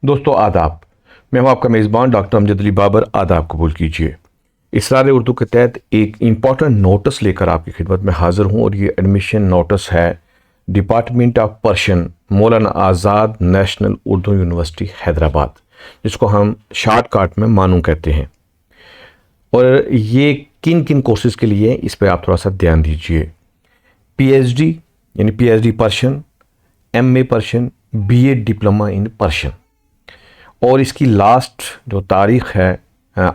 दोस्तों आदाब। मैं हूं आपका मेज़बान डॉक्टर अमजद अली बाबर। आदाब कबूल कीजिए। इसरार उर्दू के तहत एक इम्पॉर्टेंट नोटिस लेकर आपकी खिदमत में हाजिर हूं और ये एडमिशन नोटिस है department of Persian Maulana Azad national Urdu university Hyderabad, जिसको हम शॉर्टकट में मानू कहते हैं। और ये किन किन कोर्सेज के लिए इस पर आप थोड़ा सा ध्यान दीजिए। पीएचडी यानी PhD Persian, MA Persian, BA diploma in Persian. और इसकी लास्ट जो तारीख़ है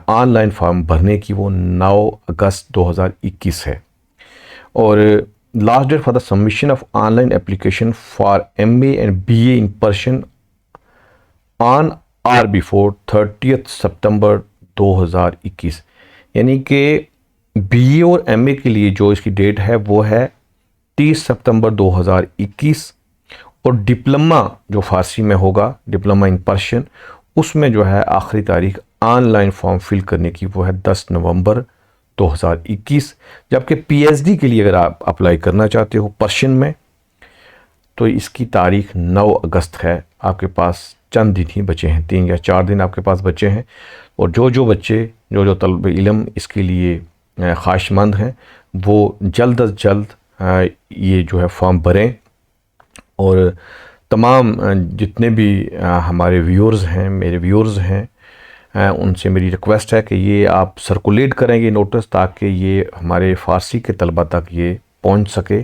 ऑनलाइन फॉर्म भरने की वो 9 अगस्त 2021 है। और last date for the submission of online application for MA and BA in Persian on or before 30 September 2021, यानी कि बीए और एमए के लिए जो इसकी डेट है वो है 30 सितंबर 2021। और डिप्लोमा जो फ़ारसी में होगा, डिप्लोमा इन पर्शियन, उसमें जो है आखिरी तारीख ऑनलाइन फॉर्म फिल करने की वो है 10 नवंबर 2021। जबकि पीएचडी के लिए अगर आप अप्लाई करना चाहते हो पर्शियन में तो इसकी तारीख 9 अगस्त है। आपके पास चंद दिन ही बचे हैं, 3 या 4 दिन आपके पास बचे हैं। और जो बच्चे जो तलब इल्म इसके लिए ख्वाहिशमंद हैं वो जल्द अज जल्द ये जो है फॉर्म भरें। और तमाम जितने भी हमारे व्यूअर्स हैं, मेरे व्यूअर्स हैं, उनसे मेरी रिक्वेस्ट है कि ये आप सर्कुलेट करें ये नोटिस, ताकि ये हमारे फ़ारसी के तलबा तक ये पहुंच सके।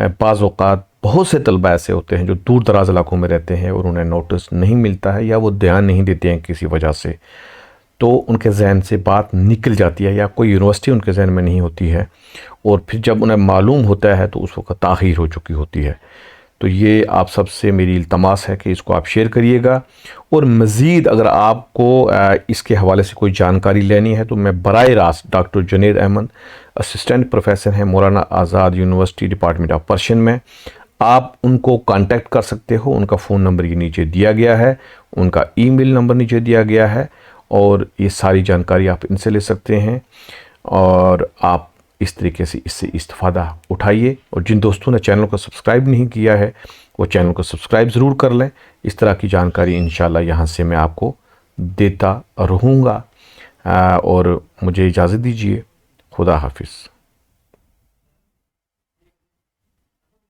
बाज़ औक़ात बहुत से तलबा ऐसे होते हैं जो दूर दराज इलाकों में रहते हैं और उन्हें नोटिस नहीं मिलता है या वो ध्यान नहीं देते हैं किसी वजह से, तो उनके जहन से बात निकल जाती है या कोई यूनिवर्सिटी उनके जहन में नहीं होती है। और फिर जब उन्हें मालूम होता है तो उस वक्त ताख़ीर हो चुकी होती है। तो ये आप सबसे मेरी इल्तमास है कि इसको आप शेयर करिएगा। और मज़ीद अगर आपको इसके हवाले से कोई जानकारी लेनी है तो मैं बराए रास्त doctor Junaid Ahmad, assistant professor हैं Maulana Azad university department of Persian में, आप उनको कांटेक्ट कर सकते हो। उनका फ़ोन नंबर ये नीचे दिया गया है, उनका ईमेल नंबर नीचे दिया गया है, और ये सारी जानकारी आप इनसे ले सकते हैं। और आप इस तरीके से इससे इस्तिफ़ादा उठाइए। और जिन दोस्तों ने चैनल को सब्सक्राइब नहीं किया है वो चैनल को सब्सक्राइब ज़रूर कर लें। इस तरह की जानकारी इंशाल्लाह यहाँ से मैं आपको देता रहूँगा। और मुझे इजाज़त दीजिए। खुदा हाफिज़।